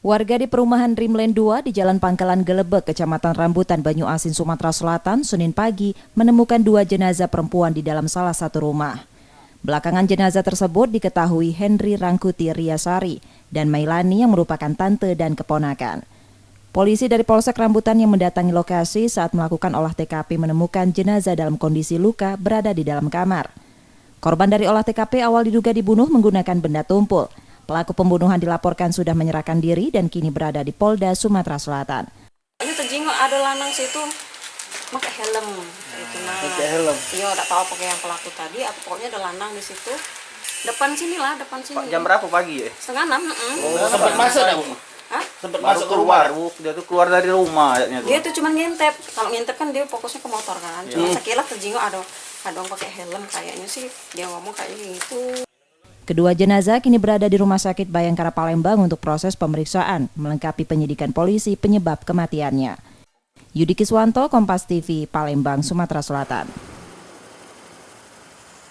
Warga di perumahan Dreamland 2 di Jalan Pangkalan Gelebek, Kecamatan Rambutan, Banyuasin, Sumatera Selatan, Senin pagi menemukan 2 jenazah perempuan di dalam salah satu rumah. Belakangan jenazah tersebut diketahui Henry Rangkuti Riasari dan Mailani yang merupakan tante dan keponakan. Polisi dari Polsek Rambutan yang mendatangi lokasi saat melakukan olah TKP menemukan jenazah dalam kondisi luka berada di dalam kamar. Korban dari olah TKP awal diduga dibunuh menggunakan benda tumpul. Pelaku pembunuhan dilaporkan sudah menyerahkan diri dan kini berada di Polda Sumatera Selatan. Ini terjenguk ada lanang situ pakai helm. Itu nah. Pakai helm. Iya, enggak tahu pakai yang pelaku tadi, atau pokoknya ada lanang di situ. Depan sini. Jam berapa pagi ya? 5:30. Oh, sempat masuk dah. Hah? Sempat masuk keluar. Dia tuh keluar dari rumah Dia tuh cuma ngintip. Kalau ngintip kan dia fokusnya ke motor kan. Cuma sekilas terjenguk ada orang pakai helm, kayaknya sih dia ngomong kayaknya gitu. Kedua jenazah kini berada di Rumah Sakit Bayangkara Palembang untuk proses pemeriksaan, melengkapi penyidikan polisi penyebab kematiannya. Yudi Kiswanto, Kompas TV, Palembang, Sumatera Selatan.